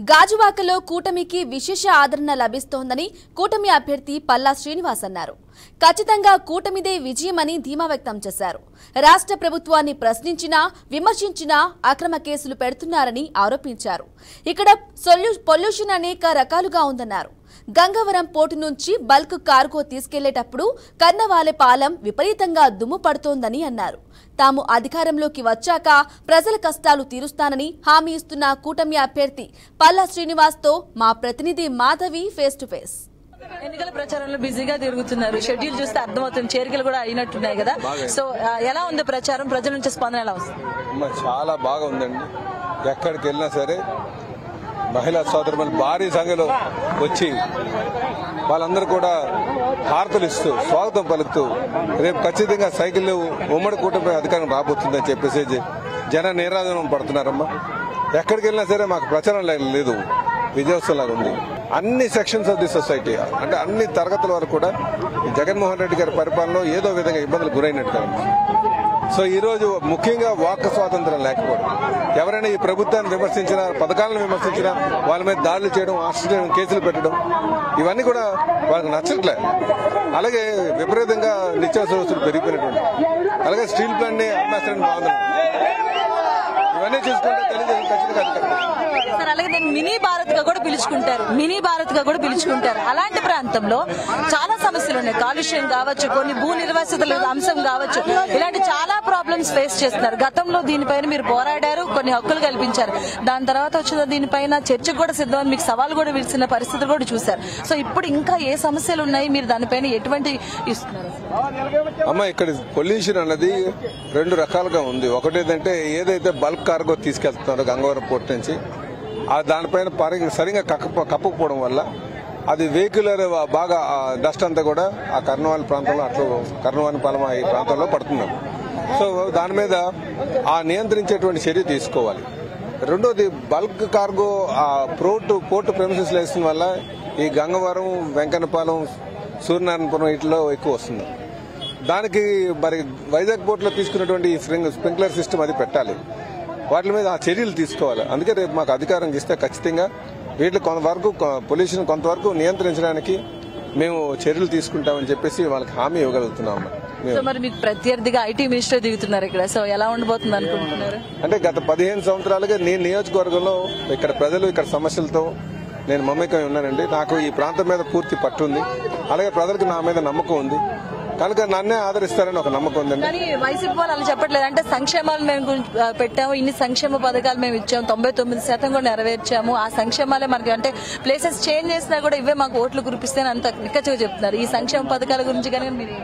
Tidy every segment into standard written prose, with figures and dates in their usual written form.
గాజువాకలో కూటమికి విశేష ఆదరణ లభిస్తోందని కూటమి అభ్యర్థి పల్లా శ్రీనివాస్ అన్నారు. ఖచ్చితంగా కూటమిదే విజయమని ధీమా వ్యక్తం చేశారు. రాష్ట్ర ప్రభుత్వాన్ని ప్రశ్నించినా విమర్శించినా అక్రమ కేసులు పెడుతున్నారని ఆరోపించారు. ఇక్కడ పొల్యూషన్ అనేక రకాలుగా ఉందన్నారు. గంగవరం పోర్టు నుంచి బల్క్ కార్గో తీసుకెళ్లేటప్పుడు కన్నవాలెపాలెం విపరీతంగా దుమ్ము పడుతోందని అన్నారు. తాము అధికారంలోకి వచ్చాక ప్రజల కష్టాలు తీరుస్తానని హామీ ఇస్తున్న కూటమి అభ్యర్థి పల్లా శ్రీనివాస్ తో మా ప్రతినిధి మాధవి ఫేస్ టు ఫేస్. ఎన్నికల ప్రచారంలో బిజీగా తిరుగుతున్నారు. షెడ్యూల్ చూస్తే అర్థమవుతుంది, చేరికలు కూడా అయినట్టున్నాయి కదా. సో ఎలా ఉంది ప్రచారం, ప్రజల నుంచి స్పందన ఎలా వస్తుంది? చాలా బాగా ఉందండి. ఎక్కడికి వెళ్ళినా సరే మహిళా సోదరులు భారీ సంఖ్యలో వచ్చి వాళ్ళందరూ కూడా హారతలు ఇస్తూ స్వాగతం పలుకుతూ రేపు ఖచ్చితంగా సైకిల్ ఉమ్మడి కూటమి అధికారం రాబోతుందని చెప్పేసి జన నీరాజనం పడుతున్నారమ్మా. ఎక్కడికి వెళ్ళినా సరే మాకు ప్రచారం లేదు, విజయోత్సవంలాగా ఉంది. అన్ని సెక్షన్స్ ఆఫ్ ది సొసైటీ అంటే అన్ని తరగతుల వరకు కూడా జగన్మోహన్ రెడ్డి గారి పరిపాలనలో ఏదో విధంగా ఇబ్బందులు గురైనట్టుగా. సో ఈ రోజు ముఖ్యంగా వాక్ స్వాతంత్రం లేకపోవడం, ఎవరైనా ఈ ప్రభుత్వాన్ని విమర్శించినా పథకాలను విమర్శించినా వాళ్ళ మీద దాడులు చేయడం, అరెస్ట్ చేయడం, కేసులు పెట్టడం ఇవన్నీ కూడా వాళ్ళకి నచ్చట్లే. అలాగే విపరీతంగా నిత్యావసర వస్తువులు పెరిగిపోయినటువంటి, అలాగే స్టీల్ ప్లాంట్ ని అమ్మేస్తారని బాగుంది. ఇవన్నీ చూసుకుంటే తెలుగుదేశం ఖచ్చితంగా సార్, అలాగే దాన్ని మినీ భారత్ గా కూడా పిలుచుకుంటారు. అలాంటి ప్రాంతంలో చాలా సమస్యలు ఉన్నాయి. కాలుష్యం కావచ్చు, కొన్ని భూ నిర్వాసితుల అంశం కావచ్చు, ఇలాంటి చాలా ప్రాబ్లమ్స్ ఫేస్ చేస్తున్నారు. గతంలో దీనిపైన మీరు పోరాడారు, కొన్ని హక్కులు కల్పించారు. దాని తర్వాత వచ్చిన దీనిపైన చర్చకు కూడా సిద్ధమని మీకు సవాల్ కూడా విడిచిన పరిస్థితులు కూడా చూశారు. సో ఇప్పుడు ఇంకా ఏ సమస్యలు ఉన్నాయి, మీరు దానిపైన ఎటువంటి ఇస్తున్నారు? అమ్మా, ఇక్కడ పొల్యూషన్ అన్నది రెండు రకాలుగా ఉంది. ఒకటి ఏంటంటే ఏదైతే బల్క్ కార్గో తీసుకెళ్తున్నారో గంగవరం పోర్ట్ నుంచి దానిపైన సరిగా కప్పకపోవడం వల్ల అది వెహికులర్ బాగా డస్ట్ అంతా కూడా ఆ కర్నవాల్ ప్రాంతంలో అట్లు కర్నవానిపాలెం ఈ ప్రాంతంలో పడుతున్నాం. సో దాని మీద ఆ నియంత్రించేటువంటి చర్య తీసుకోవాలి. రెండోది బల్క్ కార్గో పోర్టు ప్రెమిసెస్ వేసిన వల్ల ఈ గంగవరం, వెంకన్నపాలెం, సూర్యనారాయణపురం వీటిలో ఎక్కువ వస్తుంది. దానికి మరి వైజాగ్ పోర్టులో తీసుకున్నటువంటి స్ప్రింక్లర్ సిస్టమ్ అది పెట్టాలి. వాటి మీద ఆ చర్యలు తీసుకోవాలి. అందుకే రేపు మాకు అధికారం ఇస్తే ఖచ్చితంగా వీటిని కొంతవరకు పొల్యూషన్ కొంతవరకు నియంత్రించడానికి మేము చర్యలు తీసుకుంటామని చెప్పేసి వాళ్ళకి హామీ ఇవ్వగలుగుతున్నాము. మరి మీకు ప్రత్యర్థిగా ఐటీ మినిస్టర్ దిగుతున్నారు ఇక్కడ. సో ఎలా ఉండబోతుంది అనుకుంటున్నారు? అంటే గత 15 సంవత్సరాలుగా నేను నియోజకవర్గంలో ఇక్కడ ప్రజలు ఇక్కడ సమస్యలతో నేను మమేకమై ఉన్నానండి. నాకు ఈ ప్రాంతం మీద పూర్తి పట్టు ఉంది. అలాగే ప్రజలకు నా మీద నమ్మకం ఉంది కనుక నన్నే ఆదరిస్తారని ఒక నమ్మకం ఉందండి. కానీ వైసీపీ వాళ్ళు అలా చెప్పట్లేదు. అంటే సంక్షేమాలు మేము పెట్టాము, ఇన్ని సంక్షేమ పథకాలు మేము ఇచ్చాము, 99% కూడా నెరవేర్చాము. ఆ సంక్షేమాలే మనకి అంటే ప్లేసెస్ చేంజ్ చేసినా కూడా ఇవే మాకు ఓట్లు కురిపిస్తే అంత నిక్కచ్చిగా చెప్తున్నారు. ఈ సంక్షేమ పథకాల గురించి కానీ మీరు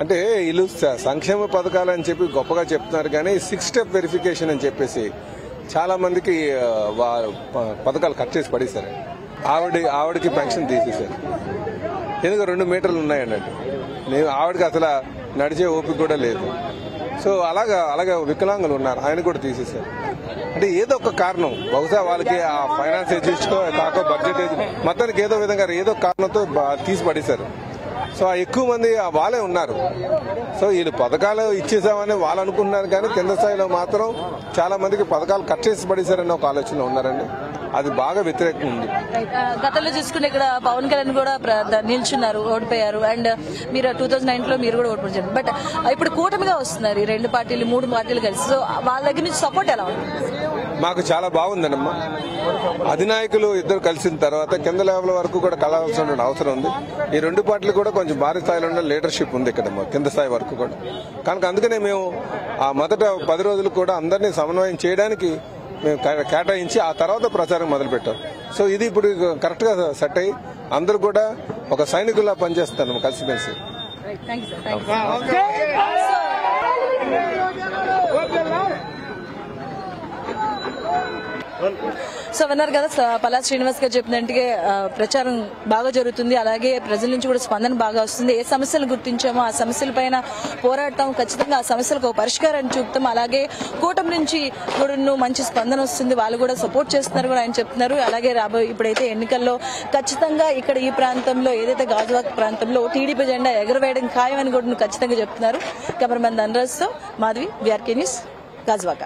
అంటే వీళ్ళు సంక్షేమ పథకాలు అని చెప్పి గొప్పగా చెప్తున్నారు, కానీ 6 స్టెప్ వెరిఫికేషన్ అని చెప్పేసి చాలా మందికి పథకాలు కట్ చేసి పడేశారు. ఆవిడకి పెన్షన్ తీసేశారు. ఎందుకు 2 మీటర్లు ఉన్నాయన్నట్టు. ఆవిడకి అసలు నడిచే ఓపిక కూడా లేదు. సో అలాగా వికలాంగులు ఉన్నారు, ఆయన కూడా తీసేశారు. అంటే ఏదో ఒక కారణం, బహుశా వాళ్ళకి ఆ ఫైనాన్స్ కాక బడ్జెట్ మొత్తానికి ఏదో విధంగా ఏదో కారణంతో తీసి పడేశారు. సో ఎక్కువ మంది వాళ్ళే ఉన్నారు. సో వీళ్ళు పథకాలు ఇచ్చేసామని వాళ్ళు అనుకుంటున్నారు, కానీ కింద స్థాయిలో మాత్రం చాలా మందికి పథకాలు కట్ చేసి పడేశారని ఒక ఆలోచనలో ఉన్నారండి. అది బాగా వ్యతిరేకంగా ఉంది. గతంలో చూసుకుంటే ఇక్కడ పవన్ కళ్యాణ్ కూడా నిల్చున్నారు, ఓడిపోయారు. అండ్ మీరు 2009 లో మీరు కూడా ఓడిపోయారు. బట్ ఇప్పుడు కూటమిగా వస్తున్నారు ఈ 2 పార్టీలు 3 పార్టీలు కలిసి. సో వాళ్ళ దగ్గర నుంచి సపోర్ట్ ఎలా ఉంది? మాకు చాలా బాగుందన్నమ్మా. అధినాయకులు ఇద్దరు కలిసిన తర్వాత కింద లెవెల్ వరకు కూడా కలవాల్సిన అవసరం ఉంది. ఈ 2 పార్టీలు కూడా కొంచెం భారీ స్థాయిలో ఉన్న లీడర్షిప్ ఉంది ఇక్కడ కింద స్థాయి వరకు కూడా. కనుక అందుకనే మేము ఆ మొదట 10 రోజులు కూడా అందరినీ సమన్వయం చేయడానికి మేము కేటాయించి ఆ తర్వాత ప్రచారం మొదలుపెట్టాం. సో ఇది ఇప్పుడు కరెక్ట్ గా సెట్ అయ్యి అందరూ కూడా ఒక సైనికుల్లా పనిచేస్తాను కలిసిమెలిసి. సో విన్నారు కదా, పల్లా శ్రీనివాస్ గారు చెప్పినట్టుగా ప్రచారం బాగా జరుగుతుంది. అలాగే ప్రజల నుంచి కూడా స్పందన బాగా వస్తుంది. ఏ సమస్యలు గుర్తించామో ఆ సమస్యల పైన పోరాటం, ఖచ్చితంగా ఆ సమస్యలకు పరిష్కారాన్ని చూపుతాం. అలాగే కూటమి నుంచి కూడా మంచి స్పందన వస్తుంది, వాళ్ళు కూడా సపోర్ట్ చేస్తున్నారు కూడా ఆయన చెప్తున్నారు. అలాగే ఇప్పుడైతే ఎన్నికల్లో ఖచ్చితంగా ఇక్కడ ఈ ప్రాంతంలో ఏదైతే గాజువాక ప్రాంతంలో టీడీపీ జెండా ఎగరవేయడం ఖాయమని కూడా ఖచ్చితంగా చెప్తున్నారు. కెమెరామెన్ ధనరాజ్ తో మాధవి, VRK న్యూస్, గాజువాక.